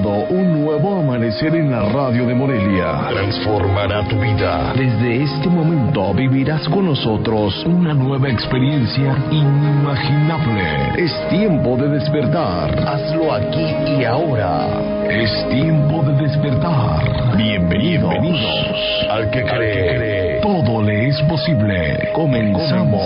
comenzado un nuevo amanecer en la radio de Morelia. Transformará tu vida. Desde este momento vivirás con nosotros una nueva experiencia inimaginable. Es tiempo de despertar. Hazlo aquí y ahora. Es tiempo de despertar. Bienvenidos. Al que cree, todo le es posible. Comenzamos.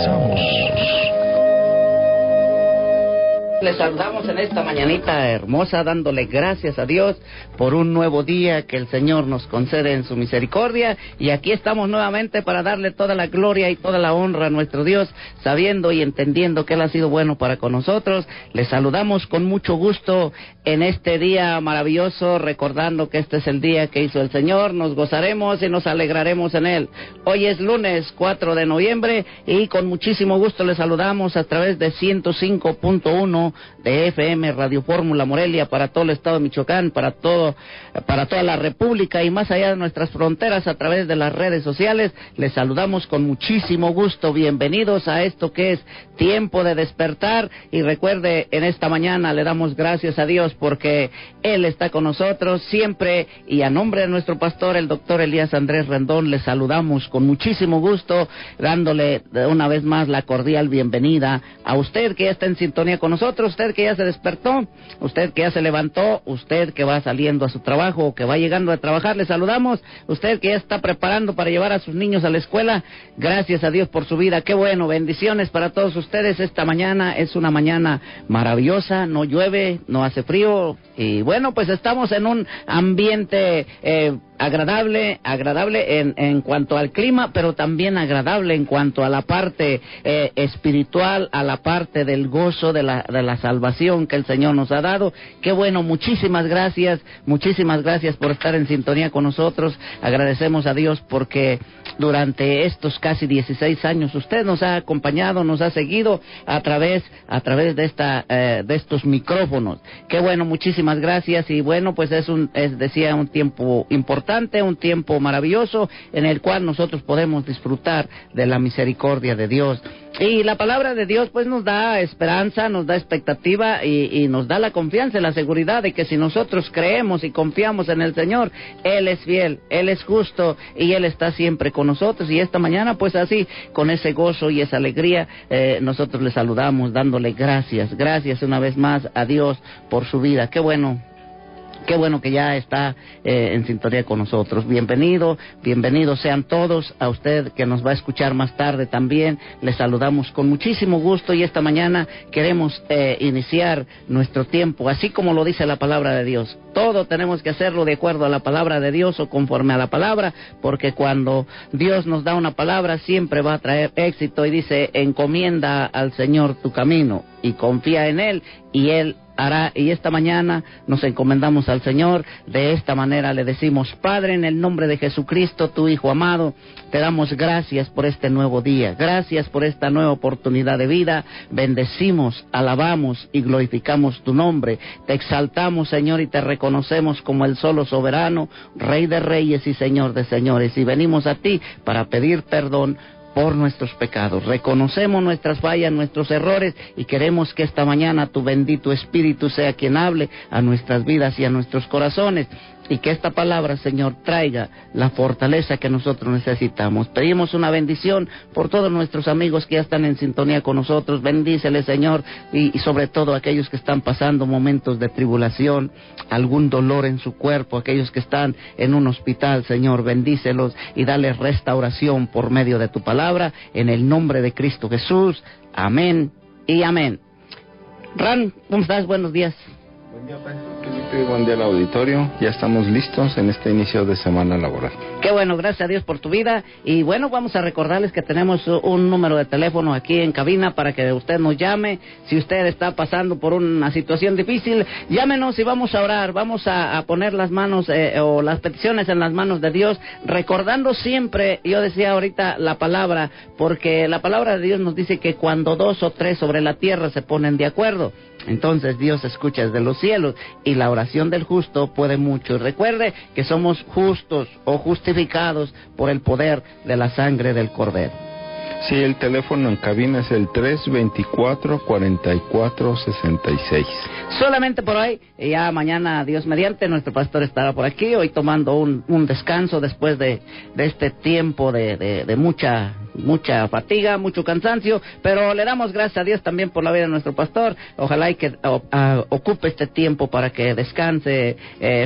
Les saludamos en esta mañanita hermosa, dándole gracias a Dios por un nuevo día que el Señor nos concede en su misericordia. Y aquí estamos nuevamente para darle toda la gloria y toda la honra a nuestro Dios, sabiendo y entendiendo que Él ha sido bueno para con nosotros. Les saludamos con mucho gusto en este día maravilloso, recordando que este es el día que hizo el Señor. Nos gozaremos y nos alegraremos en Él. Hoy es lunes 4 de noviembre y con muchísimo gusto les saludamos a través de 105.1 de FM Radio Fórmula Morelia para todo el estado de Michoacán, para toda la república y más allá de nuestras fronteras a través de las redes sociales. Les saludamos con muchísimo gusto. Bienvenidos a esto que es Tiempo de Despertar. Y recuerde, en esta mañana le damos gracias a Dios porque Él está con nosotros siempre, y a nombre de nuestro pastor, el doctor Elías Andrés Rendón, le saludamos con muchísimo gusto, dándole una vez más la cordial bienvenida a usted que ya está en sintonía con nosotros, usted que ya se despertó, usted que ya se levantó, usted que va saliendo a su trabajo o que va llegando a trabajar. Le saludamos, usted que ya está preparando para llevar a sus niños a la escuela. Gracias a Dios por su vida. Qué bueno, bendiciones para todos ustedes. Esta mañana es una mañana maravillosa, no llueve, no hace frío, y bueno, pues estamos en un ambiente agradable en cuanto al clima, pero también agradable en cuanto a la parte espiritual, a la parte del gozo de la salvación que el Señor nos ha dado. Qué bueno, muchísimas gracias por estar en sintonía con nosotros. Agradecemos a Dios porque durante estos casi 16 años usted nos ha acompañado, nos ha seguido a través de estos micrófonos. Qué bueno, muchísimas gracias. Y bueno, pues decía, un tiempo importante, un tiempo maravilloso en el cual nosotros podemos disfrutar de la misericordia de Dios. Y la palabra de Dios pues nos da esperanza, nos da expectativa y nos da la confianza y la seguridad de que si nosotros creemos y confiamos en el Señor, Él es fiel, Él es justo y Él está siempre con nosotros. Y esta mañana pues así, con ese gozo y esa alegría, nosotros le saludamos dándole gracias una vez más a Dios por su vida. Qué bueno que ya está en sintonía con nosotros. Bienvenidos sean todos. A usted que nos va a escuchar más tarde también, les saludamos con muchísimo gusto. Y esta mañana queremos iniciar nuestro tiempo, así como lo dice la palabra de Dios. Todo tenemos que hacerlo de acuerdo a la palabra de Dios o conforme a la palabra, porque cuando Dios nos da una palabra siempre va a traer éxito. Y dice, encomienda al Señor tu camino y confía en Él y Él hará. Y esta mañana nos encomendamos al Señor. De esta manera le decimos: Padre, en el nombre de Jesucristo, tu Hijo amado, te damos gracias por este nuevo día, gracias por esta nueva oportunidad de vida. Bendecimos, alabamos y glorificamos tu nombre. Te exaltamos, Señor, y te reconocemos como el solo soberano, Rey de reyes y Señor de señores. Y venimos a ti para pedir perdón por nuestros pecados. Reconocemos nuestras fallas, nuestros errores, y queremos que esta mañana tu bendito Espíritu sea quien hable a nuestras vidas y a nuestros corazones, y que esta palabra, Señor, traiga la fortaleza que nosotros necesitamos. Pedimos una bendición por todos nuestros amigos que ya están en sintonía con nosotros. Bendíceles, Señor, y sobre todo aquellos que están pasando momentos de tribulación, algún dolor en su cuerpo, aquellos que están en un hospital, Señor, bendícelos y dales restauración por medio de tu palabra, en el nombre de Cristo Jesús. Amén y amén. Ran, ¿cómo estás? Buenos días. Buen día, Padre Felipe, buen día al auditorio. Ya estamos listos en este inicio de semana laboral. Qué bueno, gracias a Dios por tu vida. Y bueno, vamos a recordarles que tenemos un número de teléfono aquí en cabina para que usted nos llame. Si usted está pasando por una situación difícil, llámenos y vamos a orar. Vamos a poner las manos o las peticiones en las manos de Dios, recordando siempre, yo decía ahorita, la palabra, porque la palabra de Dios nos dice que cuando 2 o 3 sobre la tierra se ponen de acuerdo, entonces Dios escucha desde los cielos, y la oración del justo puede mucho. Y recuerde que somos justos o justificados por el poder de la sangre del Cordero. Sí, el teléfono en cabina es el 324-4466. Solamente por hoy, y ya mañana, Dios mediante, nuestro pastor estará por aquí, hoy tomando un descanso después de este tiempo de mucha fatiga, mucho cansancio, pero le damos gracias a Dios también por la vida de nuestro pastor. Ojalá y que ocupe este tiempo para que descanse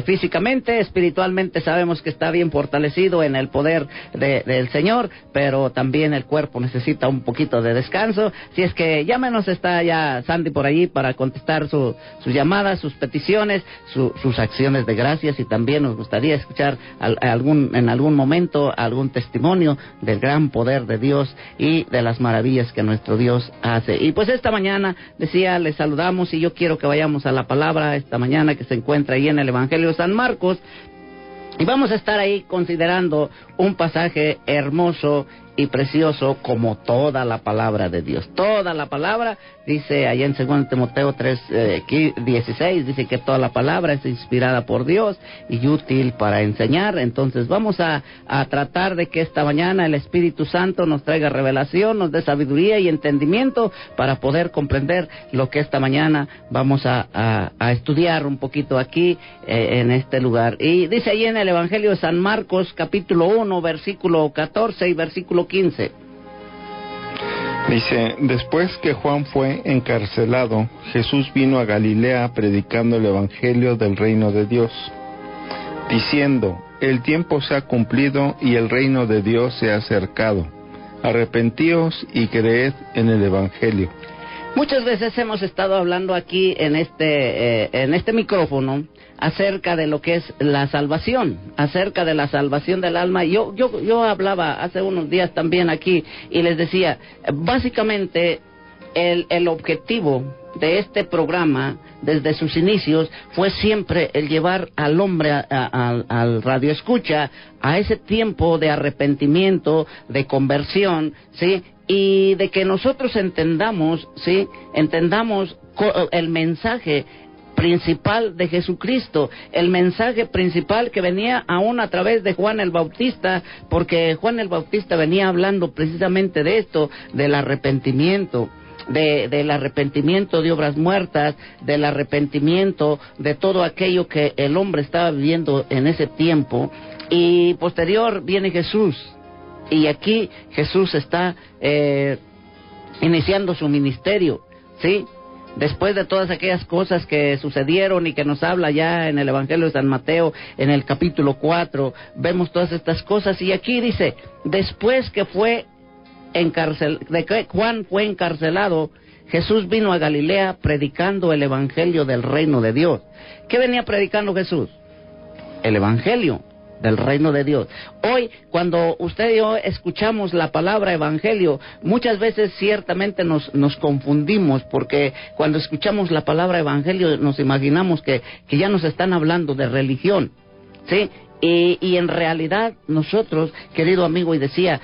físicamente, espiritualmente sabemos que está bien fortalecido en el poder del Señor, pero también el cuerpo necesita un poquito de descanso. Si es que llámenos, está ya Sandy por allí para contestar sus llamadas, sus peticiones, sus acciones de gracias, y también nos gustaría escuchar en algún momento algún testimonio del gran poder de Dios y de las maravillas que nuestro Dios hace. Y pues esta mañana, decía, les saludamos, y yo quiero que vayamos a la palabra esta mañana que se encuentra ahí en el Evangelio de San Marcos, y vamos a estar ahí considerando un pasaje hermoso y precioso, como toda la palabra de Dios. Toda la palabra, dice allá en 2 Timoteo 3:16, dice que toda la palabra es inspirada por Dios y útil para enseñar. Entonces vamos a tratar de que esta mañana el Espíritu Santo nos traiga revelación, nos dé sabiduría y entendimiento para poder comprender lo que esta mañana vamos a estudiar un poquito aquí en este lugar. Y dice allí en el Evangelio de San Marcos, capítulo 1, versículo 14 y versículo 15. Dice: después que Juan fue encarcelado, Jesús vino a Galilea predicando el evangelio del reino de Dios, diciendo: el tiempo se ha cumplido y el reino de Dios se ha acercado. Arrepentíos y creed en el evangelio. Muchas veces hemos estado hablando aquí en este micrófono acerca de lo que es la salvación, acerca de la salvación del alma. Yo hablaba hace unos días también aquí y les decía, básicamente el objetivo de este programa desde sus inicios fue siempre el llevar al hombre, al radioescucha, a ese tiempo de arrepentimiento, de conversión, ¿sí? Y de que nosotros entendamos el mensaje principal de Jesucristo, el mensaje principal que venía aún a través de Juan el Bautista, porque Juan el Bautista venía hablando precisamente de esto, del arrepentimiento. Del arrepentimiento de obras muertas, del arrepentimiento de todo aquello que el hombre estaba viviendo en ese tiempo. Y posterior viene Jesús, y aquí Jesús está iniciando su ministerio, ¿sí? Después de todas aquellas cosas que sucedieron y que nos habla ya en el Evangelio de San Mateo, en el capítulo 4, vemos todas estas cosas, y aquí dice, después que Juan fue encarcelado, Jesús vino a Galilea predicando el evangelio del reino de Dios. ¿Qué venía predicando Jesús? El evangelio del reino de Dios. Hoy, cuando usted y yo escuchamos la palabra evangelio, muchas veces ciertamente nos confundimos, porque cuando escuchamos la palabra evangelio nos imaginamos que ya nos están hablando de religión, ¿sí? Y en realidad nosotros, querido amigo, y decía,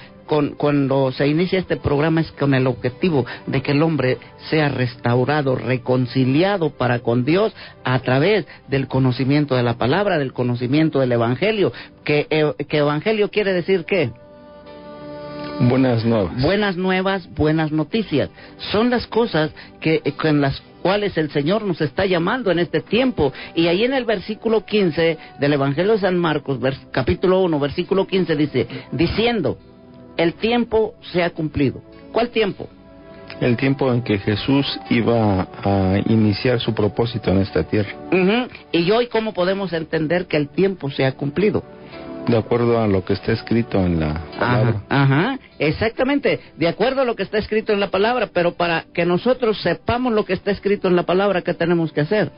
cuando se inicia este programa es con el objetivo de que el hombre sea restaurado, reconciliado para con Dios a través del conocimiento de la palabra, del conocimiento del evangelio. Que evangelio quiere decir ¿qué? Buenas nuevas. Buenas nuevas, buenas noticias. Son las cosas con las cuales el Señor nos está llamando en este tiempo. Y ahí en el versículo 15 del Evangelio de San Marcos, capítulo 1, versículo 15 dice, diciendo: el tiempo se ha cumplido. ¿Cuál tiempo? El tiempo en que Jesús iba a iniciar su propósito en esta tierra. Y hoy, ¿cómo podemos entender que el tiempo se ha cumplido? De acuerdo a lo que está escrito en la palabra. Exactamente, de acuerdo a lo que está escrito en la palabra, pero para que nosotros sepamos lo que está escrito en la palabra, ¿qué tenemos que hacer?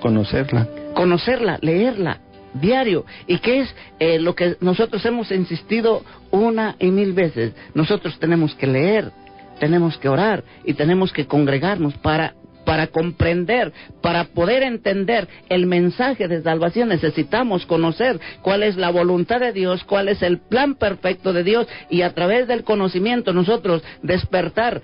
Conocerla, leerla diario. ¿Y qué es lo que nosotros hemos insistido una y mil veces? Nosotros tenemos que leer, tenemos que orar y tenemos que congregarnos para comprender, para poder entender el mensaje de salvación. Necesitamos conocer cuál es la voluntad de Dios, cuál es el plan perfecto de Dios, y a través del conocimiento nosotros despertar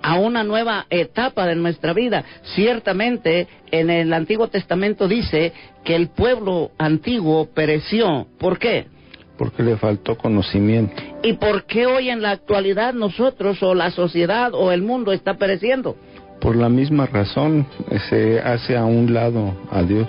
a una nueva etapa de nuestra vida. Ciertamente en el Antiguo Testamento dice que el pueblo antiguo pereció. ¿Por qué? Porque le faltó conocimiento. ¿Y por qué hoy en la actualidad nosotros o la sociedad o el mundo está pereciendo? Por la misma razón, se hace a un lado a Dios.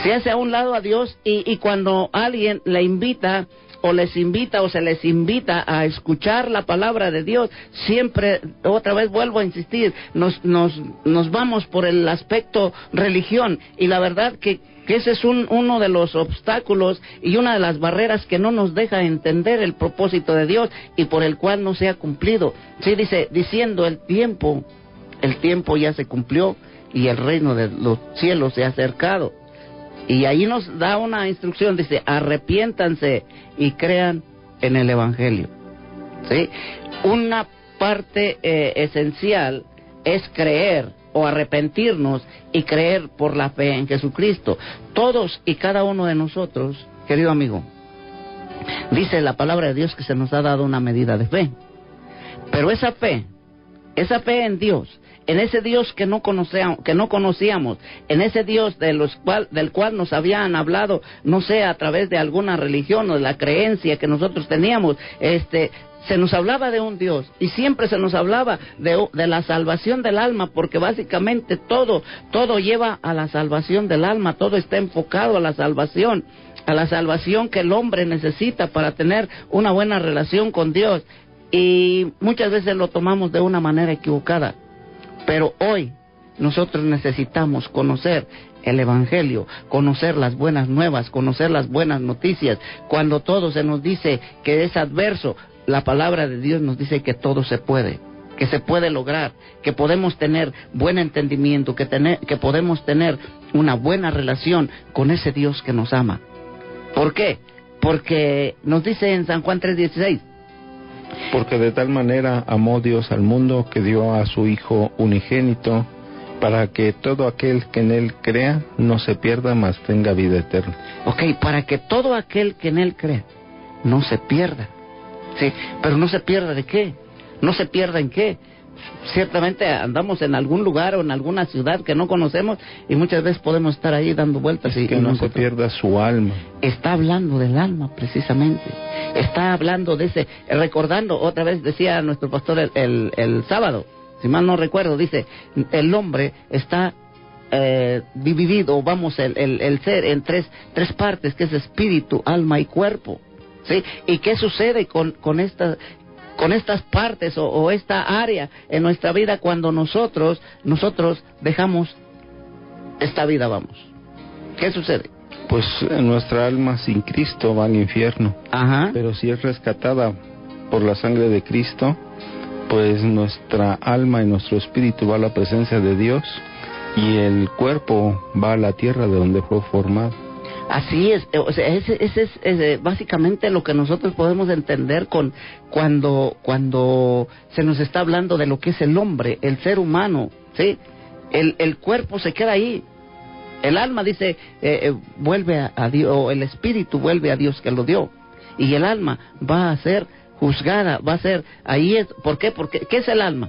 Se hace a un lado a Dios y cuando alguien le invita o les invita o se les invita a escuchar la palabra de Dios, siempre, otra vez vuelvo a insistir, nos vamos por el aspecto religión, y la verdad que ese es uno de los obstáculos y una de las barreras que no nos deja entender el propósito de Dios y por el cual no se ha cumplido. Sí, diciendo el tiempo ya se cumplió y el reino de los cielos se ha acercado. Y ahí nos da una instrucción, dice, arrepiéntanse y crean en el Evangelio. ¿Sí? Una parte esencial es creer o arrepentirnos y creer por la fe en Jesucristo. Todos y cada uno de nosotros, querido amigo, dice la palabra de Dios que se nos ha dado una medida de fe. Pero esa fe en Dios, en ese Dios que no conocíamos, en ese Dios del cual nos habían hablado, no sé, a través de alguna religión o de la creencia que nosotros teníamos, se nos hablaba de un Dios, y siempre se nos hablaba de la salvación del alma, porque básicamente todo lleva a la salvación del alma, todo está enfocado a la salvación que el hombre necesita para tener una buena relación con Dios, y muchas veces lo tomamos de una manera equivocada. Pero hoy nosotros necesitamos conocer el Evangelio, conocer las buenas nuevas, conocer las buenas noticias. Cuando todo se nos dice que es adverso, la palabra de Dios nos dice que todo se puede, que se puede lograr, que podemos tener buen entendimiento, que podemos tener una buena relación con ese Dios que nos ama. ¿Por qué? Porque nos dice en San Juan 3:16, porque de tal manera amó Dios al mundo que dio a su Hijo unigénito, para que todo aquel que en Él crea no se pierda, mas tenga vida eterna. Ok, para que todo aquel que en Él crea no se pierda. Sí, pero no se pierda ¿de qué? ¿No se pierda en qué? Ciertamente andamos en algún lugar o en alguna ciudad que no conocemos y muchas veces podemos estar ahí dando vueltas y que no se pierda su alma. Está hablando del alma precisamente, está hablando de ese, recordando, otra vez decía nuestro pastor el sábado, si mal no recuerdo, dice, el hombre está dividido, vamos, el ser en tres partes, que es espíritu, alma y cuerpo, ¿sí? ¿Y qué sucede con estas partes o esta área en nuestra vida cuando nosotros dejamos esta vida, vamos? ¿Qué sucede? Pues nuestra alma sin Cristo va al infierno. Ajá. Pero si es rescatada por la sangre de Cristo, pues nuestra alma y nuestro espíritu va a la presencia de Dios y el cuerpo va a la tierra de donde fue formado. Así es, o sea, ese es básicamente lo que nosotros podemos entender cuando se nos está hablando de lo que es el hombre, el ser humano, ¿sí? El cuerpo se queda ahí, el alma dice, vuelve a Dios, o el espíritu vuelve a Dios que lo dio, y el alma va a ser juzgada, va a ser, ahí es, ¿por qué? Porque, ¿qué es el alma?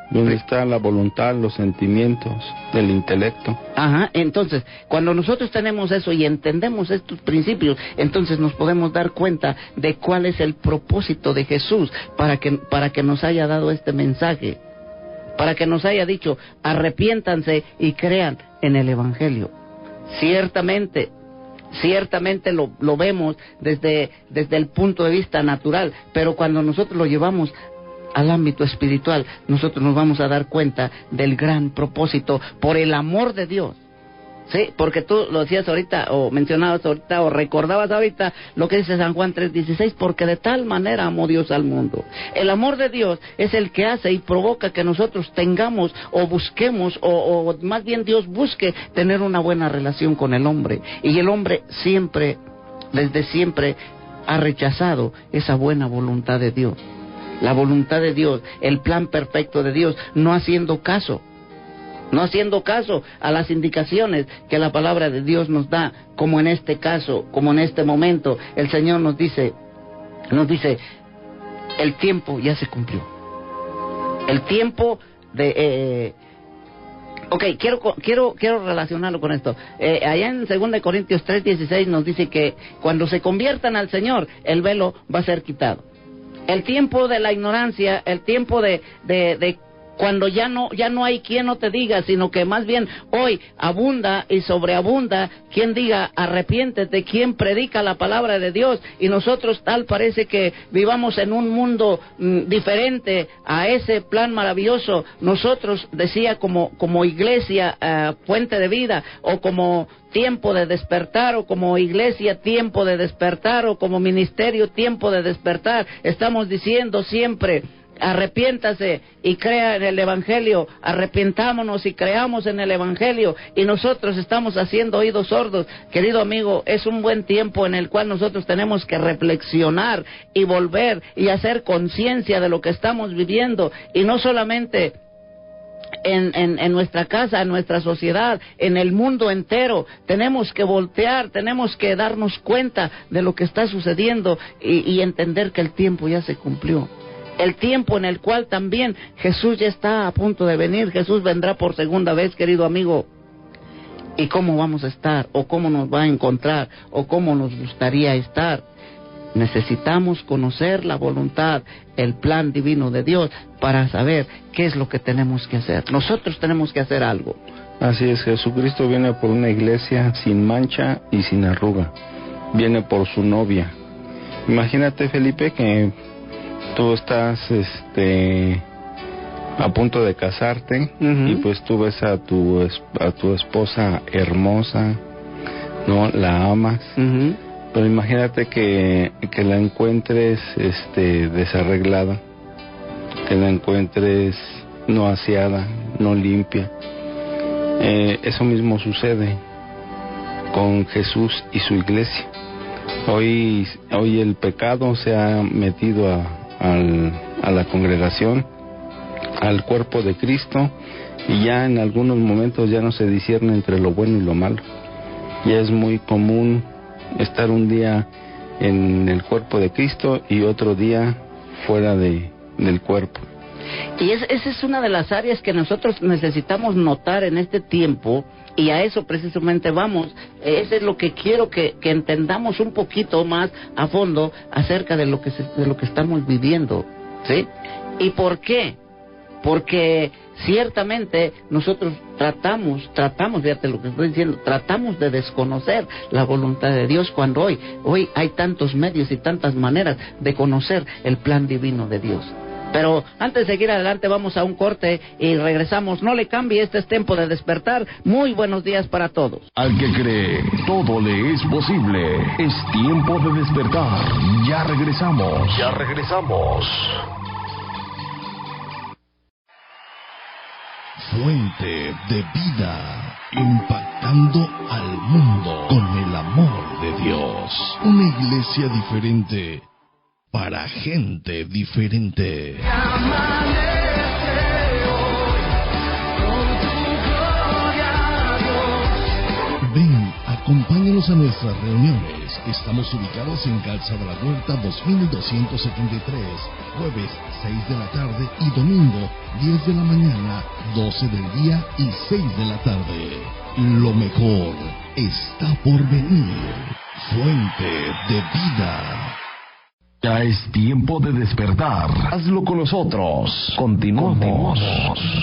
Donde está la voluntad, los sentimientos, el intelecto. Ajá, entonces, cuando nosotros tenemos eso y entendemos estos principios, entonces nos podemos dar cuenta de cuál es el propósito de Jesús para que nos haya dado este mensaje, para que nos haya dicho, arrepiéntanse y crean en el Evangelio. Ciertamente lo vemos desde el punto de vista natural, pero cuando nosotros lo llevamos al ámbito espiritual, nosotros nos vamos a dar cuenta del gran propósito por el amor de Dios. Sí, porque tú lo decías ahorita, o mencionabas ahorita, o recordabas ahorita lo que dice San Juan 3:16, porque de tal manera amó Dios al mundo. El amor de Dios es el que hace y provoca que nosotros tengamos o busquemos, o más bien Dios busque tener una buena relación con el hombre. Y el hombre siempre, desde siempre, ha rechazado esa buena voluntad de Dios. La voluntad de Dios, el plan perfecto de Dios, no haciendo caso a las indicaciones que la palabra de Dios nos da, como en este caso, como en este momento, el Señor nos dice, el tiempo ya se cumplió. El tiempo Ok, quiero relacionarlo con esto. Allá en 2 Corintios 3:16 nos dice que cuando se conviertan al Señor, el velo va a ser quitado. El tiempo de la ignorancia, el tiempo de cuando ya no hay quien no te diga, sino que más bien hoy abunda y sobreabunda quien diga arrepiéntete, quien predica la palabra de Dios, y nosotros tal parece que vivamos en un mundo diferente a ese plan maravilloso. Nosotros, decía, como iglesia fuente de vida, o como tiempo de despertar, o como iglesia tiempo de despertar, o como ministerio tiempo de despertar, estamos diciendo siempre: arrepiéntase y crea en el Evangelio, arrepientámonos y creamos en el Evangelio, y nosotros estamos haciendo oídos sordos. Querido amigo, es un buen tiempo en el cual nosotros tenemos que reflexionar y volver y hacer conciencia de lo que estamos viviendo, y no solamente en nuestra casa, en nuestra sociedad, en el mundo entero. Tenemos que voltear, tenemos que darnos cuenta de lo que está sucediendo y entender que el tiempo ya se cumplió. El tiempo en el cual también Jesús ya está a punto de venir. Jesús vendrá por segunda vez, querido amigo. ¿Y cómo vamos a estar? ¿O cómo nos va a encontrar? ¿O cómo nos gustaría estar? Necesitamos conocer la voluntad, el plan divino de Dios, para saber qué es lo que tenemos que hacer. Nosotros tenemos que hacer algo. Así es, Jesucristo viene por una iglesia sin mancha y sin arruga. Viene por su novia. Imagínate, Felipe, que tú estás a punto de casarte, y pues tú ves a tu esposa hermosa, ¿no? La amas. Pero imagínate que la encuentres desarreglada, que la encuentres no aseada, no limpia. Eso mismo sucede con Jesús y su iglesia. Hoy el pecado se ha metido a la congregación, al cuerpo de Cristo, y ya en algunos momentos ya no se discierne entre lo bueno y lo malo. Ya es muy común estar un día en el cuerpo de Cristo y otro día fuera del cuerpo. Y esa es una de las áreas que nosotros necesitamos notar en este tiempo, y a eso precisamente vamos. Eso es lo que quiero que entendamos un poquito más a fondo acerca de lo que estamos viviendo, ¿sí? ¿Y por qué? Porque ciertamente nosotros tratamos, fíjate lo que estoy diciendo, tratamos de desconocer la voluntad de Dios, cuando hoy hay tantos medios y tantas maneras de conocer el plan divino de Dios. Pero antes de seguir adelante, vamos a un corte y regresamos. No le cambie, este es Tiempo de Despertar. Muy buenos días para todos. Al que cree, todo le es posible. Es tiempo de despertar. Ya regresamos. Fuente de vida, impactando al mundo con el amor de Dios. Una iglesia diferente para gente diferente. Ven, acompáñanos a nuestras reuniones. Estamos ubicados en Calzada La Huerta 2273, jueves 6 de la tarde y domingo 10 de la mañana, 12 del día y 6 de la tarde. Lo mejor está por venir. Fuente de vida. Ya es tiempo de despertar. Hazlo con nosotros. Continuamos.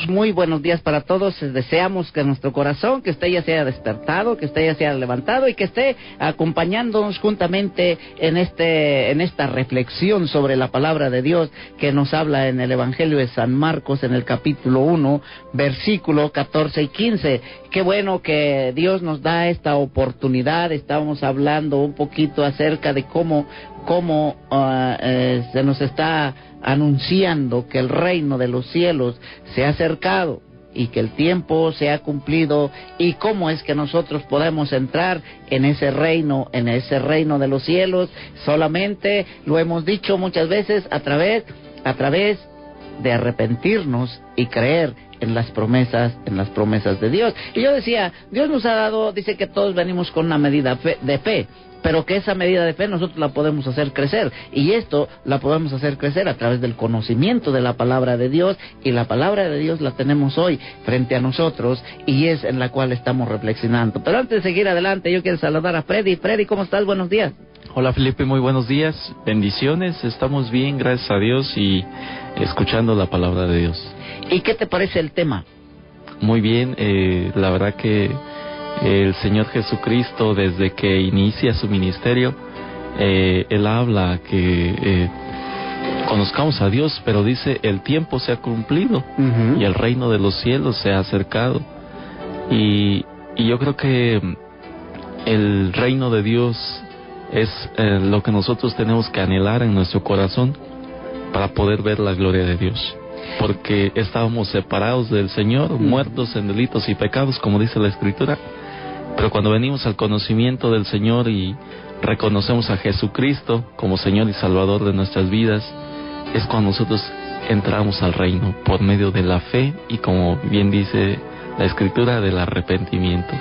Muy buenos días para todos. Deseamos que nuestro corazón, que usted ya sea despertado, que usted ya sea levantado y que esté acompañándonos juntamente en esta reflexión sobre la palabra de Dios que nos habla en el Evangelio de San Marcos, en el capítulo 1, versículo 14 y 15. Qué bueno que Dios nos da esta oportunidad. Estábamos hablando un poquito acerca de cómo se nos está anunciando que el reino de los cielos se ha acercado y que el tiempo se ha cumplido, y cómo es que nosotros podemos entrar en ese reino de los cielos. Solamente, lo hemos dicho muchas veces, a través de arrepentirnos y creer en las promesas de Dios. Y yo decía, Dios nos ha dado, dice que todos venimos con una medida de fe, pero que esa medida de fe nosotros la podemos hacer crecer, y esto la podemos hacer crecer a través del conocimiento de la palabra de Dios, y la palabra de Dios la tenemos hoy frente a nosotros, y es en la cual estamos reflexionando. Pero antes de seguir adelante, yo quiero saludar a Freddy. Freddy, ¿cómo estás? Buenos días. Hola Felipe, muy buenos días, bendiciones, estamos bien, gracias a Dios, y escuchando la palabra de Dios. ¿Y qué te parece el tema? Muy bien, la verdad que el Señor Jesucristo, desde que inicia su ministerio, Él habla que conozcamos a Dios, pero dice, el tiempo se ha cumplido y el reino de los cielos se ha acercado. Y yo creo que el reino de Dios es lo que nosotros tenemos que anhelar en nuestro corazón para poder ver la gloria de Dios. Porque estábamos separados del Señor, muertos en delitos y pecados, como dice la Escritura. Pero cuando venimos al conocimiento del Señor y reconocemos a Jesucristo como Señor y Salvador de nuestras vidas, es cuando nosotros entramos al reino por medio de la fe y, como bien dice la Escritura, del arrepentimiento.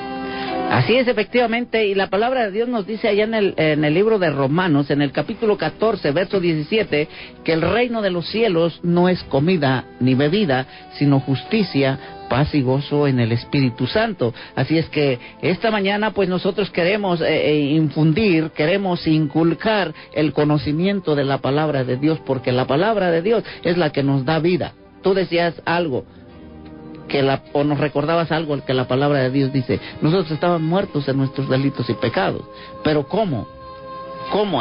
Así es, efectivamente, y la palabra de Dios nos dice allá en el libro de Romanos, en el capítulo 14, verso 17, que el reino de los cielos no es comida ni bebida, sino justicia, paz y gozo en el Espíritu Santo. Así es que esta mañana pues nosotros queremos queremos inculcar el conocimiento de la palabra de Dios, porque la palabra de Dios es la que nos da vida. Tú decías algo, o nos recordabas algo que la palabra de Dios dice, nosotros estábamos muertos en nuestros delitos y pecados, pero ¿cómo?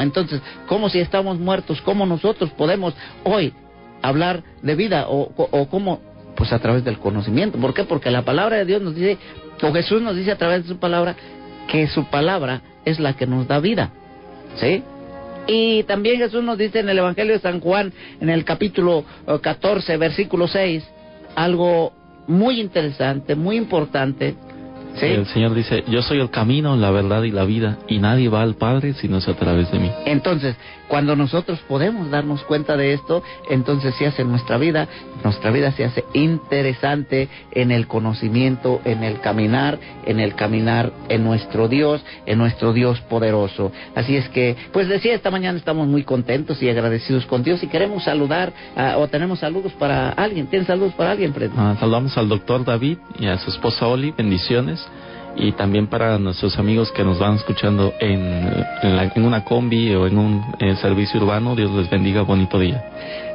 Entonces, ¿cómo si estamos muertos? ¿Cómo nosotros podemos hoy hablar de vida? ¿O cómo? Pues a través del conocimiento. ¿Por qué? Porque la palabra de Dios nos dice, o Jesús nos dice a través de su palabra, que su palabra es la que nos da vida, ¿sí? Y también Jesús nos dice en el Evangelio de San Juan, en el capítulo 14, versículo 6, algo muy interesante, muy importante, ¿sí? El Señor dice, yo soy el camino, la verdad y la vida, y nadie va al Padre si no es a través de mí. Entonces, cuando nosotros podemos darnos cuenta de esto, entonces se hace nuestra vida se hace interesante en el conocimiento, en el caminar en nuestro Dios poderoso. Así es que, pues decía, esta mañana estamos muy contentos y agradecidos con Dios, y queremos saludar, o tenemos saludos para alguien. ¿Tienes saludos para alguien, Fred? Saludamos al doctor David y a su esposa Oli, bendiciones. Y también para nuestros amigos que nos van escuchando en una combi o en un servicio urbano, Dios les bendiga, bonito día.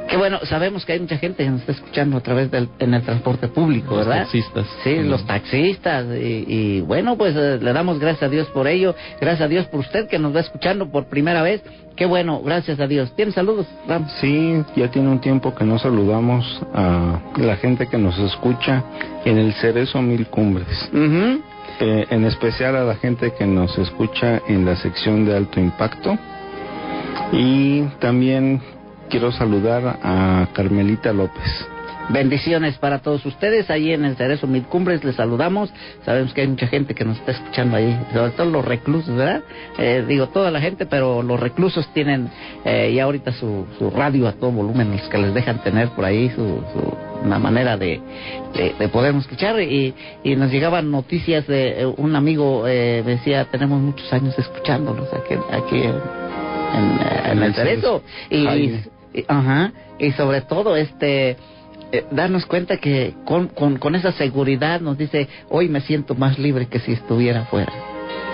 Qué bueno, sabemos que hay mucha gente que nos está escuchando a través en el transporte público, ¿verdad? Los taxistas. Sí, los taxistas, y bueno, pues le damos gracias a Dios por ello, gracias a Dios por usted que nos va escuchando por primera vez. Qué bueno, gracias a Dios. ¿Tienes saludos, Ram? Sí, ya tiene un tiempo que no saludamos a la gente que nos escucha en el Cerezo Mil Cumbres. En especial a la gente que nos escucha en la sección de alto impacto, y también quiero saludar a Carmelita López. Bendiciones para todos ustedes ahí en el Cerezo Mil Cumbres, les saludamos. Sabemos que hay mucha gente que nos está escuchando ahí, sobre todo los reclusos, ¿verdad? Digo toda la gente, pero los reclusos tienen ya ahorita su radio a todo volumen, los que les dejan tener por ahí una manera de podernos escuchar, y nos llegaban noticias de un amigo, decía, tenemos muchos años escuchándolos aquí en el Cerezo, y sobre todo darnos cuenta que con esa seguridad nos dice, hoy me siento más libre que si estuviera afuera.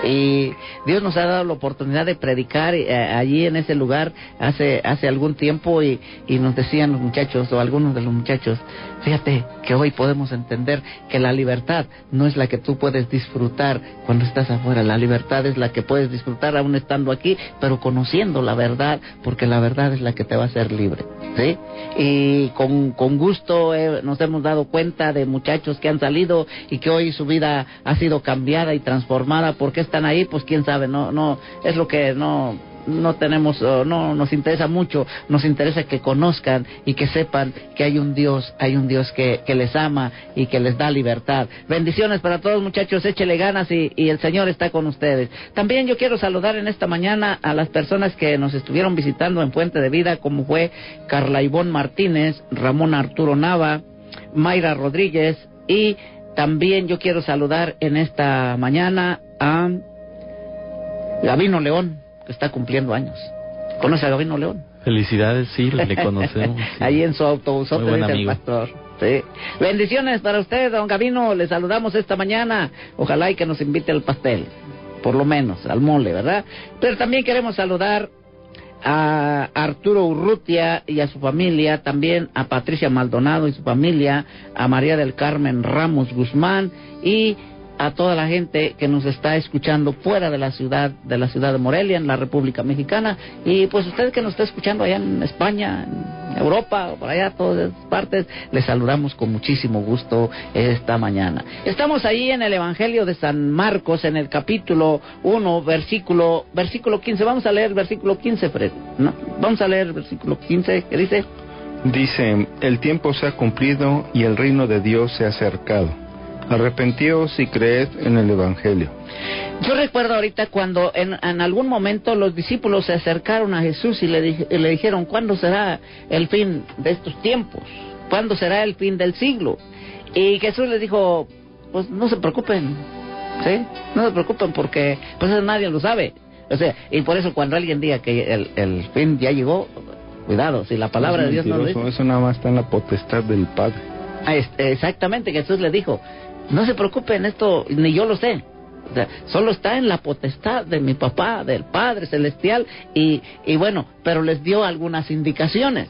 Y Dios nos ha dado la oportunidad de predicar allí en ese lugar hace algún tiempo, y nos decían los muchachos, o algunos de los muchachos, fíjate que hoy podemos entender que la libertad no es la que tú puedes disfrutar cuando estás afuera, la libertad es la que puedes disfrutar aún estando aquí, pero conociendo la verdad, porque la verdad es la que te va a hacer libre, ¿sí? Y con gusto nos hemos dado cuenta de muchachos que han salido y que hoy su vida ha sido cambiada y transformada. ¿Por qué están ahí? Pues quién sabe, no es lo que no no tenemos, no nos interesa mucho, nos interesa que conozcan y que sepan que hay un Dios que les ama y que les da libertad. Bendiciones para todos, muchachos, échele ganas y el Señor está con ustedes. También yo quiero saludar en esta mañana a las personas que nos estuvieron visitando en Puente de Vida, como fue Carla Ivonne Martínez, Ramón Arturo Nava, Mayra Rodríguez, y también yo quiero saludar en esta mañana a Gabino León, que está cumpliendo años. ¿Conoce a Gabino León? Felicidades, sí, le conocemos. Sí. Ahí en su autobusote, dice amigo. el pastor. Sí. Bendiciones para usted, don Gabino. Le saludamos esta mañana. Ojalá y que nos invite al pastel, por lo menos, al mole, ¿verdad? Pero también queremos saludar a Arturo Urrutia y a su familia, también a Patricia Maldonado y su familia, a María del Carmen Ramos Guzmán y a toda la gente que nos está escuchando fuera de la ciudad de Morelia, en la República Mexicana, y pues usted que nos está escuchando allá en España, en Europa, o por allá, todas esas partes, les saludamos con muchísimo gusto esta mañana. Estamos ahí en el Evangelio de San Marcos, en el capítulo 1, versículo 15. Vamos a leer el versículo 15, Fred, ¿no? Vamos a leer el versículo 15, ¿qué dice? Dice, el tiempo se ha cumplido y el reino de Dios se ha acercado. Arrepentíos y creed en el Evangelio. Yo recuerdo ahorita cuando en algún momento los discípulos se acercaron a Jesús y le dijeron, ¿cuándo será el fin de estos tiempos? ¿Cuándo será el fin del siglo? Y Jesús les dijo, pues no se preocupen, ¿sí? No se preocupen porque pues nadie lo sabe. O sea, y por eso cuando alguien diga que el fin ya llegó, cuidado, si la palabra de Dios no lo dice. Eso nada más está en la potestad del Padre. Exactamente, Jesús le dijo, no se preocupen, esto ni yo lo sé. O sea, solo está en la potestad de mi papá, del Padre Celestial, y bueno, pero les dio algunas indicaciones.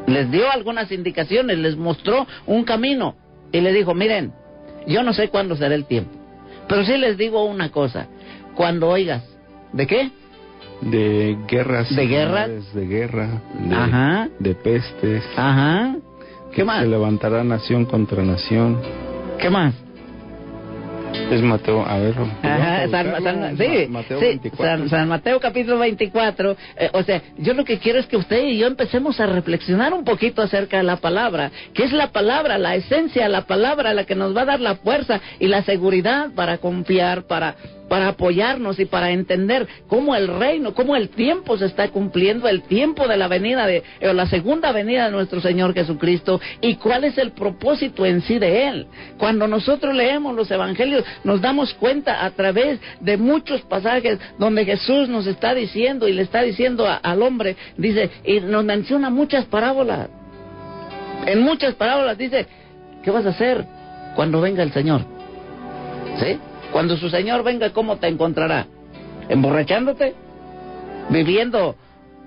Les mostró un camino, y les dijo, miren, yo no sé cuándo será el tiempo, pero sí les digo una cosa, cuando oigas, ¿de qué? De guerras. ¿De guerra? De guerra, Ajá. de pestes. Ajá. ¿Qué más? Se levantará nación contra nación. ¿Qué más? Es Mateo, a ver. Mateo 24. San Mateo capítulo 24. O sea, yo lo que quiero es que usted y yo empecemos a reflexionar un poquito acerca de la palabra, que es la palabra, la esencia, la palabra la que nos va a dar la fuerza y la seguridad para confiar, para apoyarnos y para entender cómo el reino, cómo el tiempo se está cumpliendo, el tiempo de la venida o la segunda venida de nuestro Señor Jesucristo, y cuál es el propósito en sí de Él. Cuando nosotros leemos los evangelios, nos damos cuenta a través de muchos pasajes donde Jesús nos está diciendo y le está diciendo al hombre, dice, y nos menciona muchas parábolas. En muchas parábolas dice, ¿qué vas a hacer cuando venga el Señor? ¿Sí? Cuando su Señor venga, ¿cómo te encontrará? ¿Emborrachándote? ¿Viviendo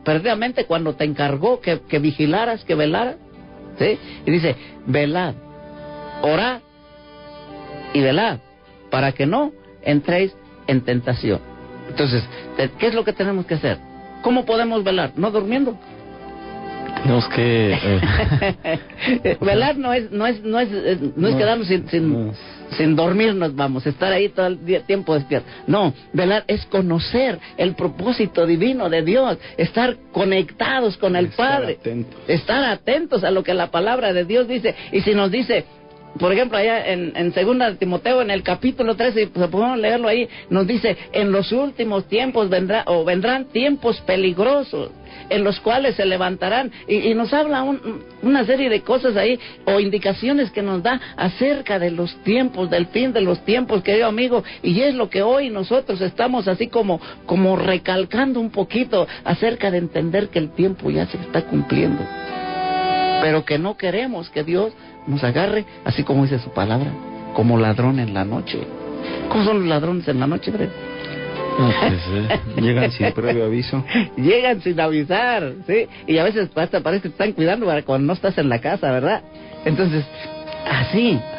perdidamente cuando te encargó que vigilaras, que velaras? ¿Sí? Y dice, velad, orad y velad, para que no entréis en tentación. Entonces, ¿qué es lo que tenemos que hacer? ¿Cómo podemos velar? ¿No durmiendo? Tenemos que... Velar no es quedarnos sin dormirnos, vamos, estar ahí todo el tiempo despierto. No, velar es conocer el propósito divino de Dios, estar conectados con el Padre, estar atentos a lo que la palabra de Dios dice. Y si nos dice, por ejemplo, allá en 2 Timoteo, en el capítulo 13, pues podemos leerlo ahí, nos dice, en los últimos tiempos vendrán tiempos peligrosos, en los cuales se levantarán, y nos habla una serie de cosas ahí, o indicaciones que nos da acerca de los tiempos, del fin de los tiempos, querido amigo, y es lo que hoy nosotros estamos así como recalcando un poquito, acerca de entender que el tiempo ya se está cumpliendo, pero que no queremos que Dios nos agarre, así como dice su palabra, como ladrón en la noche. ¿Cómo son los ladrones en la noche, Fred? Llegan sin previo aviso. Llegan sin avisar, ¿sí? Y a veces hasta parece que te están cuidando para cuando no estás en la casa, ¿verdad? Entonces,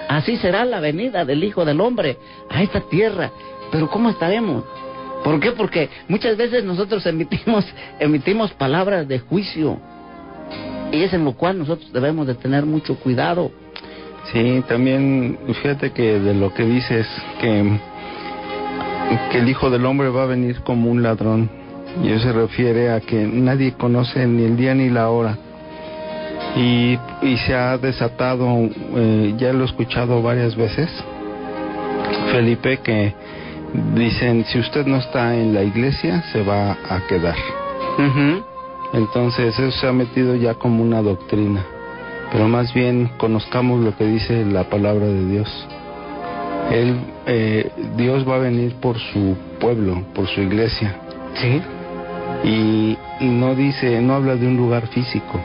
así será la venida del Hijo del Hombre a esta tierra. Pero ¿cómo estaremos? ¿Por qué? Porque muchas veces nosotros emitimos palabras de juicio, y es en lo cual nosotros debemos de tener mucho cuidado. Sí, también fíjate que de lo que dices que el Hijo del Hombre va a venir como un ladrón. Y eso se refiere a que nadie conoce ni el día ni la hora. Y se ha desatado, ya lo he escuchado varias veces, Felipe, que dicen, si usted no está en la iglesia, se va a quedar. Uh-huh. Entonces eso se ha metido ya como una doctrina. Pero más bien conozcamos lo que dice la palabra de Dios. Dios va a venir por su pueblo, por su iglesia. Sí. Y no habla de un lugar físico,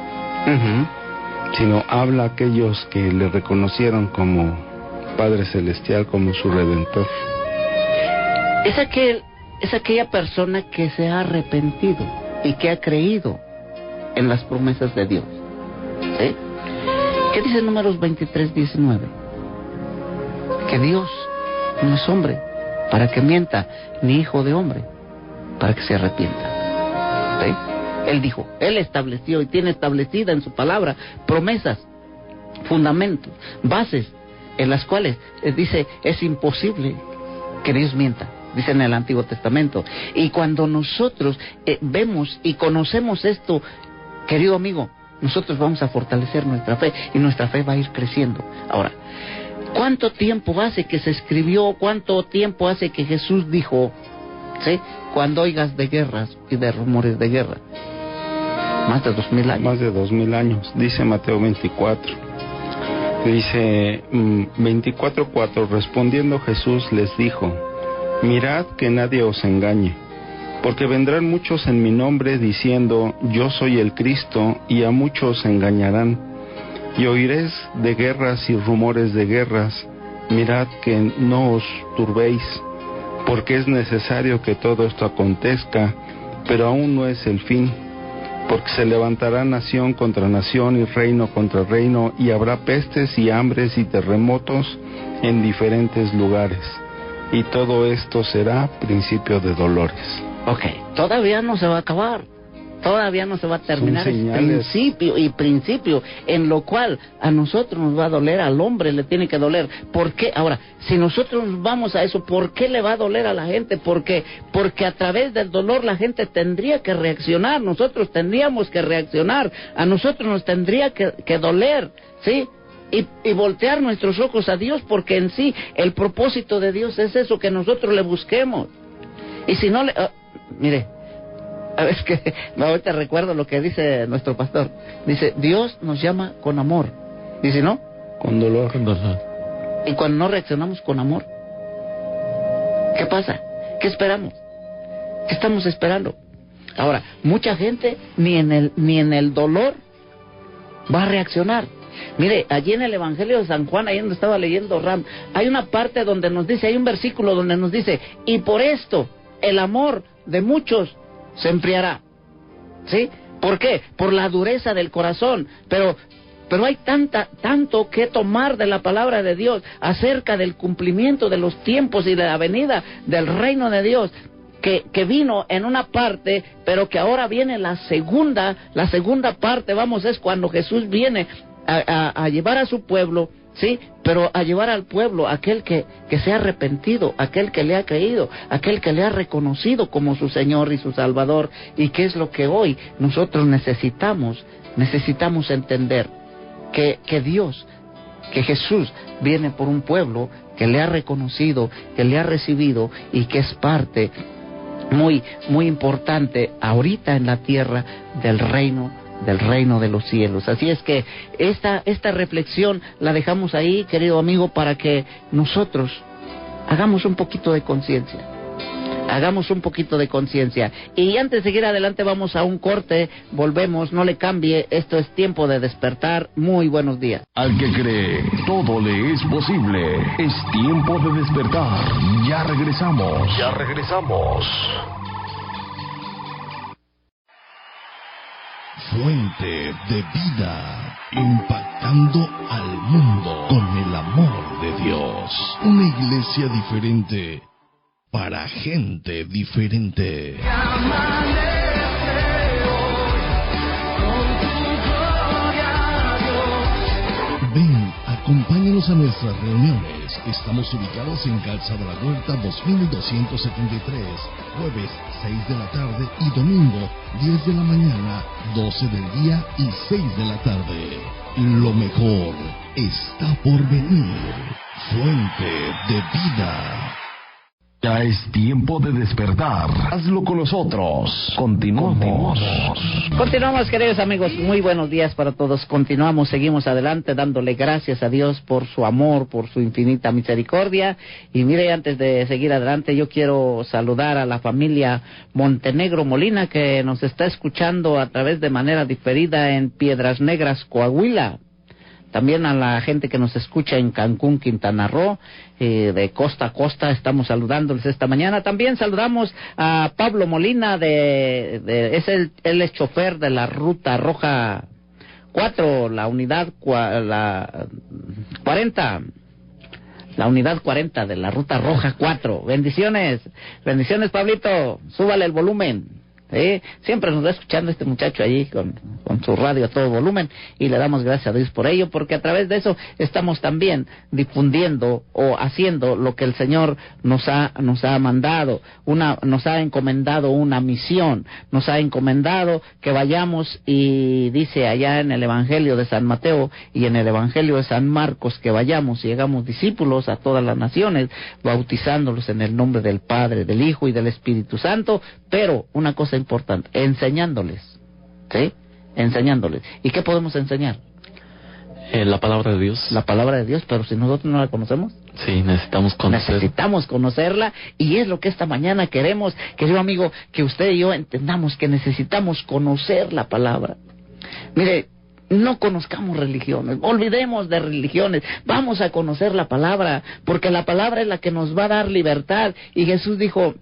sino habla a aquellos que le reconocieron como Padre Celestial, como su Redentor. Es aquella persona que se ha arrepentido y que ha creído en las promesas de Dios. ¿Sí? ¿Qué dice Números 23:19? Que Dios no es hombre para que mienta, ni hijo de hombre para que se arrepienta. ¿Sí? Él dijo, Él estableció y tiene establecida en su palabra promesas, fundamentos, bases en las cuales dice, es imposible que Dios mienta, dice en el Antiguo Testamento. Y cuando nosotros vemos y conocemos esto, querido amigo, nosotros vamos a fortalecer nuestra fe y nuestra fe va a ir creciendo. Ahora, ¿cuánto tiempo hace que se escribió? ¿Cuánto tiempo hace que Jesús dijo, ¿sí? Cuando oigas de guerras y de rumores de guerra? Más de 2000 años. Más de 2000 años, dice Mateo 24. Dice 24:4, respondiendo Jesús les dijo, mirad que nadie os engañe, porque vendrán muchos en mi nombre diciendo, yo soy el Cristo, y a muchos engañarán. Y oiréis de guerras y rumores de guerras, mirad que no os turbéis, porque es necesario que todo esto acontezca, pero aún no es el fin. Porque se levantará nación contra nación y reino contra reino, y habrá pestes y hambres y terremotos en diferentes lugares. Y todo esto será principio de dolores. Ok, todavía no se va a acabar, todavía no se va a terminar. Es principio, en lo cual a nosotros nos va a doler, al hombre le tiene que doler. ¿Por qué? Ahora, si nosotros vamos a eso, ¿por qué le va a doler a la gente? Porque a través del dolor la gente tendría que reaccionar, nosotros tendríamos que reaccionar, a nosotros nos tendría que doler, ¿sí? Y voltear nuestros ojos a Dios, porque en sí el propósito de Dios es eso, que nosotros le busquemos. Y si no le... mire, es que ahorita recuerdo lo que dice nuestro pastor. Dice, Dios nos llama con amor. Dice, ¿no? Con dolor. Con dolor. Y cuando no reaccionamos con amor, ¿qué pasa? ¿Qué esperamos? ¿Qué estamos esperando? Ahora, mucha gente ni en el dolor va a reaccionar. Mire, allí en el Evangelio de San Juan, ahí donde estaba leyendo Ram, hay una parte donde nos dice, hay un versículo donde nos dice, y por esto el amor de muchos se enfriará. ¿Sí? ¿Por qué? Por la dureza del corazón. Pero hay tanto que tomar de la palabra de Dios acerca del cumplimiento de los tiempos y de la venida del reino de Dios, que vino en una parte, pero que ahora viene la segunda parte, vamos, es cuando Jesús viene a llevar a su pueblo, ¿sí? Pero a llevar al pueblo, aquel que se ha arrepentido, aquel que le ha creído, aquel que le ha reconocido como su Señor y su Salvador. ¿Y qué es lo que hoy nosotros necesitamos entender? Que Dios, que Jesús viene por un pueblo que le ha reconocido, que le ha recibido y que es parte muy, muy importante ahorita en la tierra del reino de los cielos. Así es que esta reflexión la dejamos ahí, querido amigo, para que nosotros hagamos un poquito de conciencia. Y antes de seguir adelante vamos a un corte, volvemos, no le cambie, esto es Tiempo de Despertar. Muy buenos días. Al que cree, todo le es posible. Es tiempo de despertar. Ya regresamos. Fuente de vida, impactando al mundo con el amor de Dios. Una iglesia diferente para gente diferente. Ven, acompáñanos Acompáñanos a nuestras reuniones. Estamos ubicados en Calzada La Huerta 2273, jueves 6 de la tarde y domingo 10 de la mañana, 12 del día y 6 de la tarde. Lo mejor está por venir. Fuente de vida. Ya es tiempo de despertar. Hazlo con nosotros. Continuamos. Continuamos, queridos amigos. Muy buenos días para todos. Continuamos, seguimos adelante dándole gracias a Dios por su amor, por su infinita misericordia. Y mire, antes de seguir adelante, yo quiero saludar a la familia Montenegro Molina, que nos está escuchando a través de manera diferida en Piedras Negras, Coahuila. También a la gente que nos escucha en Cancún, Quintana Roo, de costa a costa, estamos saludándoles esta mañana. También saludamos a Pablo Molina, él es chofer de la Ruta Roja 4, la unidad 40. La unidad 40 de la Ruta Roja 4. Bendiciones, Pablito, súbale el volumen. ¿Sí? Siempre nos va escuchando este muchacho allí con su radio a todo volumen, y le damos gracias a Dios por ello, porque a través de eso estamos también difundiendo o haciendo lo que el Señor nos ha mandado, nos ha encomendado una misión, nos ha encomendado que vayamos, y dice allá en el Evangelio de San Mateo y en el Evangelio de San Marcos que vayamos y hagamos discípulos a todas las naciones, bautizándolos en el nombre del Padre, del Hijo y del Espíritu Santo, pero una cosa importante, enseñándoles, ¿sí? Enseñándoles. ¿Y qué podemos enseñar? La palabra de Dios. La palabra de Dios, pero si nosotros no la conocemos. Sí, necesitamos conocerla, y es lo que esta mañana queremos, querido amigo, que usted y yo entendamos que necesitamos conocer la palabra. Mire, no conozcamos religiones, olvidemos de religiones, vamos a conocer la palabra, porque la palabra es la que nos va a dar libertad, y Jesús dijo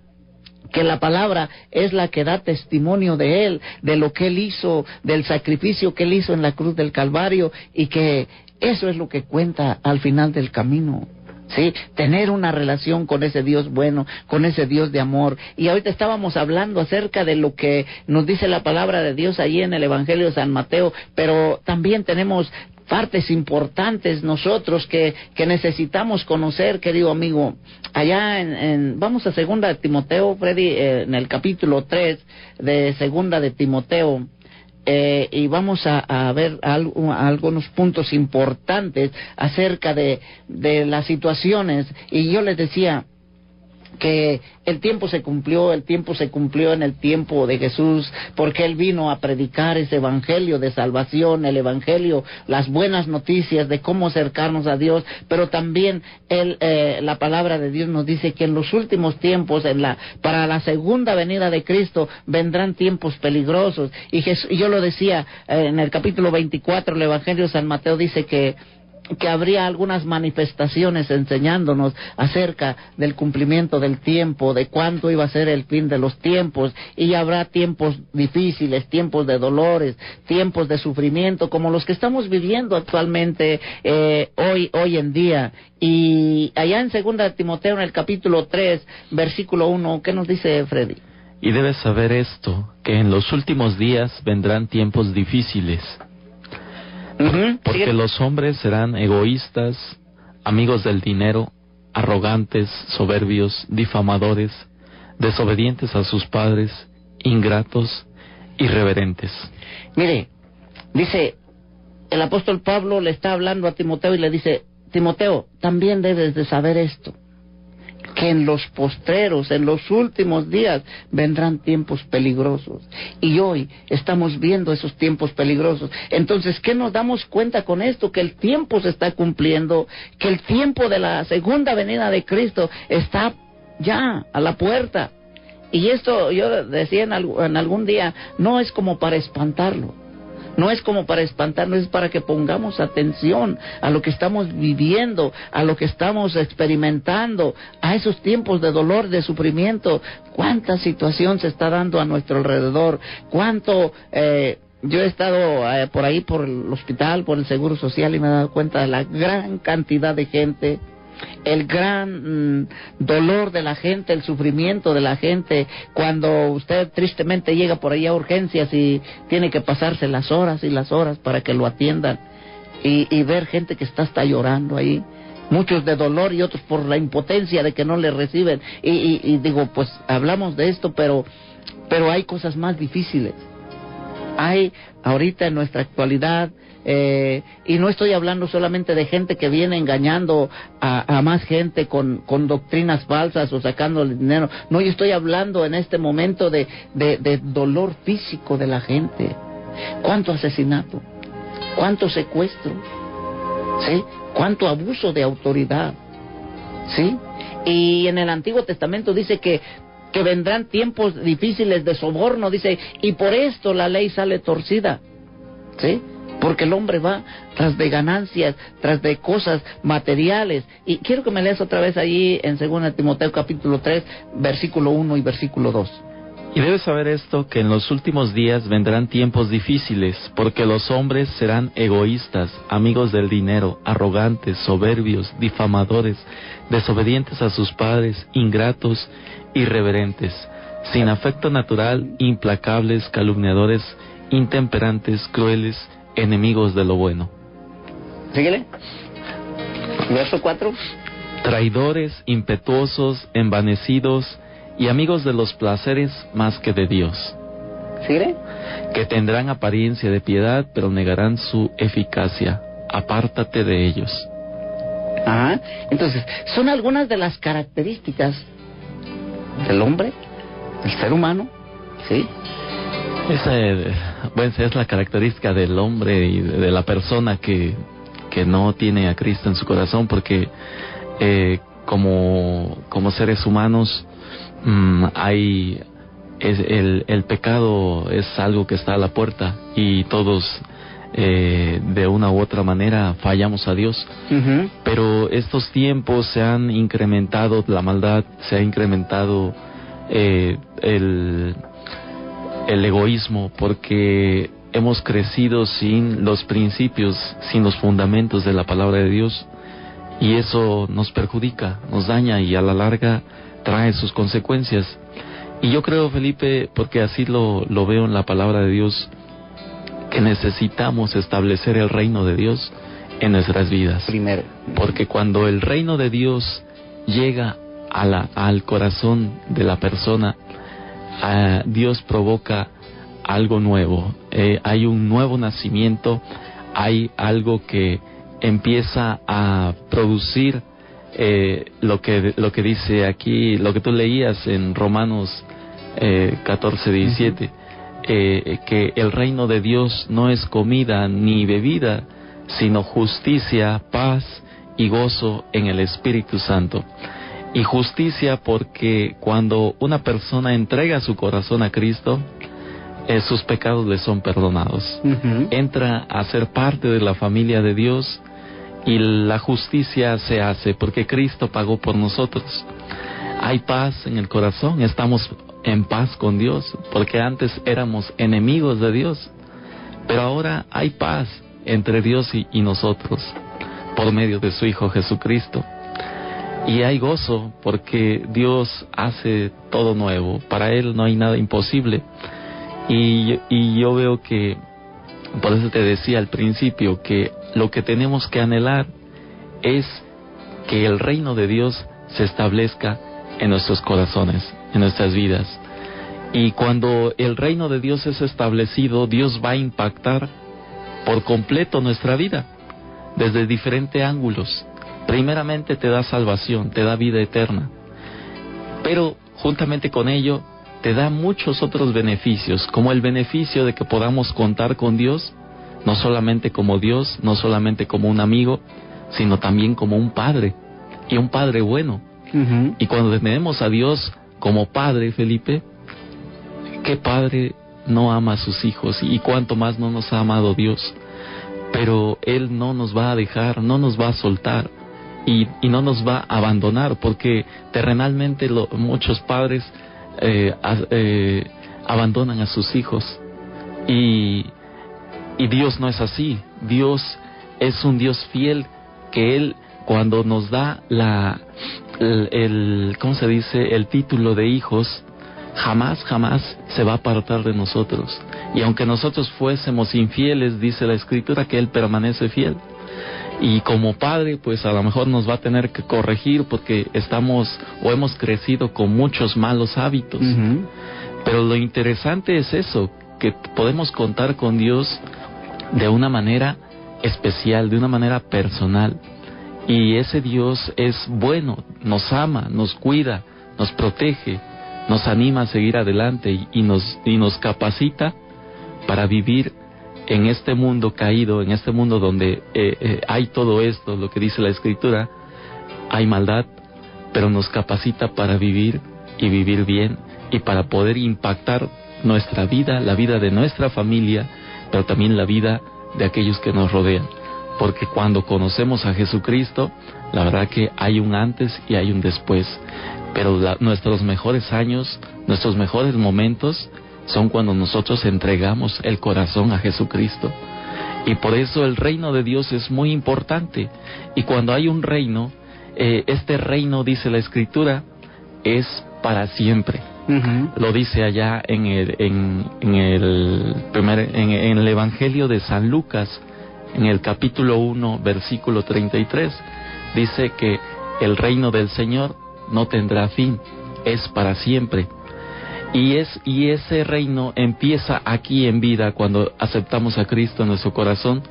que la palabra es la que da testimonio de Él, de lo que Él hizo, del sacrificio que Él hizo en la cruz del Calvario, y que eso es lo que cuenta al final del camino. Sí, tener una relación con ese Dios bueno, con ese Dios de amor. Y ahorita estábamos hablando acerca de lo que nos dice la palabra de Dios allí en el Evangelio de San Mateo, pero también tenemos partes importantes nosotros que necesitamos conocer, querido amigo. Allá vamos a segunda de Timoteo, Freddy, en el capítulo 3 de segunda de Timoteo, y vamos a ver algunos puntos importantes acerca de las situaciones. Y yo les decía que el tiempo se cumplió en el tiempo de Jesús, porque Él vino a predicar ese evangelio de salvación, el evangelio, las buenas noticias de cómo acercarnos a Dios, pero también la palabra de Dios nos dice que en los últimos tiempos, para la segunda venida de Cristo, vendrán tiempos peligrosos, y yo lo decía en el capítulo 24, el evangelio de San Mateo dice que habría algunas manifestaciones enseñándonos acerca del cumplimiento del tiempo, de cuándo iba a ser el fin de los tiempos, y habrá tiempos difíciles, tiempos de dolores, tiempos de sufrimiento, como los que estamos viviendo actualmente hoy en día. Y allá en segunda de Timoteo, en el capítulo 3, versículo 1, ¿qué nos dice Freddy? Y debes saber esto, que en los últimos días vendrán tiempos difíciles. Porque los hombres serán egoístas, amigos del dinero, arrogantes, soberbios, difamadores, desobedientes a sus padres, ingratos, irreverentes. Mire, dice, el apóstol Pablo le está hablando a Timoteo y le dice: Timoteo, también debes de saber esto, que en los postreros, en los últimos días, vendrán tiempos peligrosos. Y hoy estamos viendo esos tiempos peligrosos. Entonces, ¿qué nos damos cuenta con esto? Que el tiempo se está cumpliendo, que el tiempo de la segunda venida de Cristo está ya a la puerta. Y esto, yo decía en algún día, no es como para espantarlo. No es como para espantarnos, es para que pongamos atención a lo que estamos viviendo, a lo que estamos experimentando, a esos tiempos de dolor, de sufrimiento. Cuánta situación se está dando a nuestro alrededor, cuánto... Yo he estado por ahí, por el hospital, por el Seguro Social, y me he dado cuenta de la gran cantidad de gente, el gran dolor de la gente, el sufrimiento de la gente, cuando usted tristemente llega por ahí a urgencias y tiene que pasarse las horas y las horas para que lo atiendan, y ver gente que está hasta llorando ahí, muchos de dolor y otros por la impotencia de que no le reciben. Y digo, pues hablamos de esto, pero hay cosas más difíciles. Hay ahorita en nuestra actualidad, y no estoy hablando solamente de gente que viene engañando a más gente con doctrinas falsas o sacándole dinero. No, yo estoy hablando en este momento de dolor físico de la gente. ¿Cuánto asesinato? ¿Cuánto secuestro? ¿Sí? ¿Cuánto abuso de autoridad? ¿Sí? Y en el Antiguo Testamento dice que vendrán tiempos difíciles de soborno, dice, y por esto la ley sale torcida. ¿Sí? Porque el hombre va tras de ganancias, tras de cosas materiales. Y quiero que me leas otra vez allí en 2 Timoteo capítulo 3, versículo 1 y versículo 2. Y debes saber esto, que en los últimos días vendrán tiempos difíciles, porque los hombres serán egoístas, amigos del dinero, arrogantes, soberbios, difamadores, desobedientes a sus padres, ingratos, irreverentes, sin afecto natural, implacables, calumniadores, intemperantes, crueles, enemigos de lo bueno. Síguele. Verso 4. Traidores, impetuosos, envanecidos y amigos de los placeres más que de Dios. ¿Síguele? Que tendrán apariencia de piedad, pero negarán su eficacia. Apártate de ellos. Ajá. Entonces, son algunas de las características del hombre, del ser humano, ¿sí? Esa es la característica del hombre y de la persona que no tiene a Cristo en su corazón, porque como seres humanos el pecado es algo que está a la puerta y todos de una u otra manera fallamos a Dios. Uh-huh. Pero estos tiempos se han incrementado la maldad, se ha incrementado el egoísmo, porque hemos crecido sin los principios, sin los fundamentos de la palabra de Dios, y eso nos perjudica, nos daña y a la larga trae sus consecuencias. Y yo creo, Felipe, porque así lo veo en la palabra de Dios, que necesitamos establecer el reino de Dios en nuestras vidas. Primero. Porque cuando el reino de Dios llega al corazón de la persona, Dios provoca algo nuevo, hay un nuevo nacimiento, hay algo que empieza a producir lo que dice aquí, lo que tú leías en Romanos 14:17, que el reino de Dios no es comida ni bebida, sino justicia, paz y gozo en el Espíritu Santo. Y justicia porque cuando una persona entrega su corazón a Cristo, sus pecados le son perdonados. Uh-huh. Entra a ser parte de la familia de Dios y la justicia se hace porque Cristo pagó por nosotros. Hay paz en el corazón, estamos en paz con Dios, porque antes éramos enemigos de Dios, pero ahora hay paz entre Dios y nosotros por medio de su Hijo Jesucristo. Y hay gozo porque Dios hace todo nuevo. Para Él no hay nada imposible. Y yo veo que, por eso te decía al principio, que lo que tenemos que anhelar es que el reino de Dios se establezca en nuestros corazones, en nuestras vidas. Y cuando el reino de Dios es establecido, Dios va a impactar por completo nuestra vida, desde diferentes ángulos. Primeramente te da salvación, te da vida eterna, pero juntamente con ello te da muchos otros beneficios, como el beneficio de que podamos contar con Dios, no solamente como Dios, no solamente como un amigo, sino también como un padre, y un padre bueno. Uh-huh. Y cuando tenemos a Dios como padre, Felipe, ¿qué padre no ama a sus hijos? Y cuánto más no nos ha amado Dios. Pero Él no nos va a dejar, no nos va a soltar. Y no nos va a abandonar, porque terrenalmente muchos padres abandonan a sus hijos, y Dios no es así. Dios es un Dios fiel, que Él, cuando nos da ¿cómo se dice?, el título de hijos, jamás se va a apartar de nosotros. Y aunque nosotros fuésemos infieles, dice la Escritura que Él permanece fiel. Y como padre, pues a lo mejor nos va a tener que corregir porque estamos o hemos crecido con muchos malos hábitos. Pero lo interesante es eso, que podemos contar con Dios de una manera especial, de una manera personal. Y ese Dios es bueno, nos ama, nos cuida, nos protege, nos anima a seguir adelante y nos capacita para vivir en este mundo caído, en este mundo donde hay todo esto, lo que dice la Escritura, hay maldad, pero nos capacita para vivir y vivir bien y para poder impactar nuestra vida, la vida de nuestra familia, pero también la vida de aquellos que nos rodean. Porque cuando conocemos a Jesucristo, la verdad que hay un antes y hay un después. Pero nuestros mejores años, nuestros mejores momentos son cuando nosotros entregamos el corazón a Jesucristo. Y por eso el reino de Dios es muy importante. Y cuando hay un reino, este reino, dice la Escritura, es para siempre. Lo dice allá en el Evangelio de San Lucas, en el capítulo 1, versículo 33, dice que el reino del Señor no tendrá fin, es para siempre. Y ese reino empieza aquí en vida cuando aceptamos a Cristo en nuestro corazón,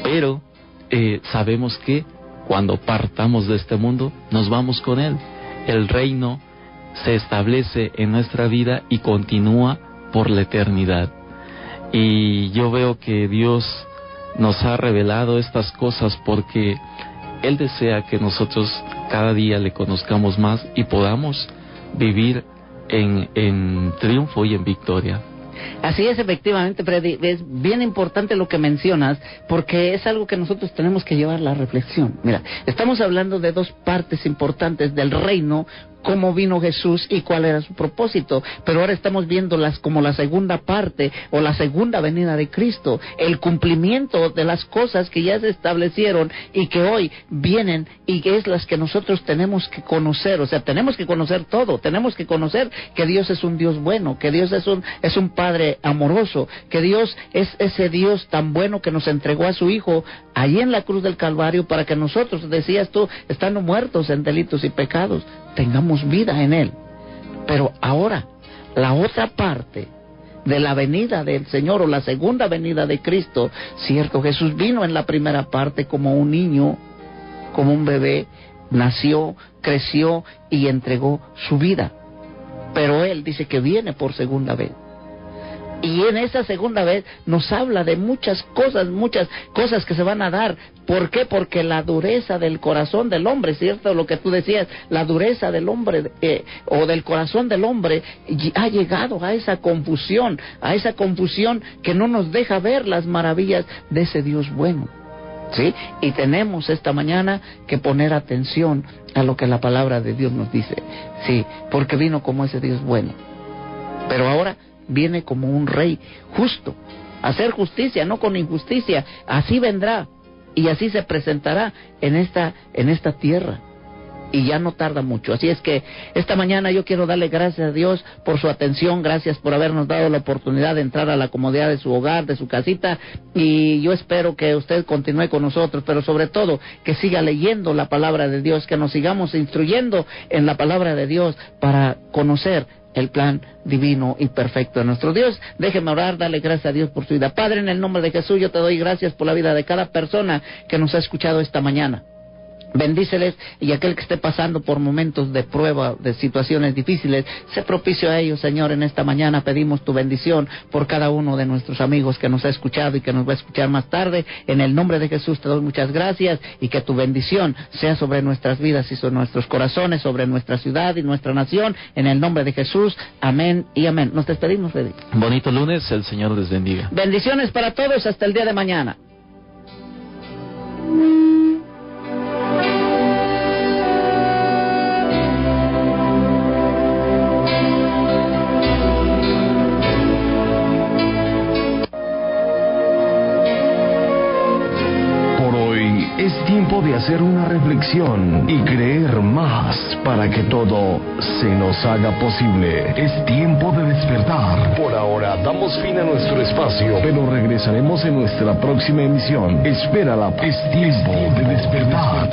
pero sabemos que cuando partamos de este mundo nos vamos con Él. El reino se establece en nuestra vida y continúa por la eternidad. Y yo veo que Dios nos ha revelado estas cosas porque Él desea que nosotros cada día le conozcamos más y podamos vivir en triunfo y en victoria. Así es, efectivamente, Freddy, es bien importante lo que mencionas, porque es algo que nosotros tenemos que llevar a la reflexión. Mira, estamos hablando de dos partes importantes del reino, cómo vino Jesús y cuál era su propósito, pero ahora estamos viéndolas como la segunda parte o la segunda venida de Cristo, el cumplimiento de las cosas que ya se establecieron y que hoy vienen y que es las que nosotros tenemos que conocer. O sea, tenemos que conocer todo, tenemos que conocer que Dios es un Dios bueno, que Dios es un Padre amoroso, que Dios es ese Dios tan bueno que nos entregó a su Hijo allí en la cruz del Calvario para que nosotros, decías tú, estando muertos en delitos y pecados, tengamos vida en Él. Pero ahora, la otra parte de la venida del Señor o la segunda venida de Cristo, cierto, Jesús vino en la primera parte como un niño, como un bebé, nació, creció y entregó su vida. Pero Él dice que viene por segunda vez. Y en esa segunda vez nos habla de muchas cosas que se van a dar. ¿Por qué? Porque la dureza del corazón del hombre, ¿cierto? Lo que tú decías, la dureza del hombre o del corazón del hombre ha llegado a esa confusión que no nos deja ver las maravillas de ese Dios bueno. ¿Sí? Y tenemos esta mañana que poner atención a lo que la palabra de Dios nos dice. Sí, porque vino como ese Dios bueno. Pero ahora viene como un rey justo, a hacer justicia, no con injusticia. Así vendrá y así se presentará en esta tierra. Y ya no tarda mucho. Así es que esta mañana yo quiero darle gracias a Dios por su atención, gracias por habernos dado la oportunidad de entrar a la comodidad de su hogar, de su casita, y yo espero que usted continúe con nosotros, pero sobre todo que siga leyendo la palabra de Dios, que nos sigamos instruyendo en la palabra de Dios para conocer el plan divino y perfecto de nuestro Dios. Déjeme orar, darle gracias a Dios por su vida. Padre, en el nombre de Jesús, yo te doy gracias por la vida de cada persona que nos ha escuchado esta mañana. Bendíceles, y aquel que esté pasando por momentos de prueba, de situaciones difíciles, sé propicio a ellos, Señor. En esta mañana pedimos tu bendición por cada uno de nuestros amigos que nos ha escuchado y que nos va a escuchar más tarde. En el nombre de Jesús te doy muchas gracias, y que tu bendición sea sobre nuestras vidas y sobre nuestros corazones, sobre nuestra ciudad y nuestra nación. En el nombre de Jesús, amén y amén. Nos despedimos, Freddy. Bonito lunes, el Señor les bendiga. Bendiciones para todos, hasta el día de mañana. de hacer una reflexión y creer más para que todo se nos haga posible. Es tiempo de despertar. Por ahora damos fin a nuestro espacio, pero regresaremos en nuestra próxima emisión. Espérala, es tiempo de despertar.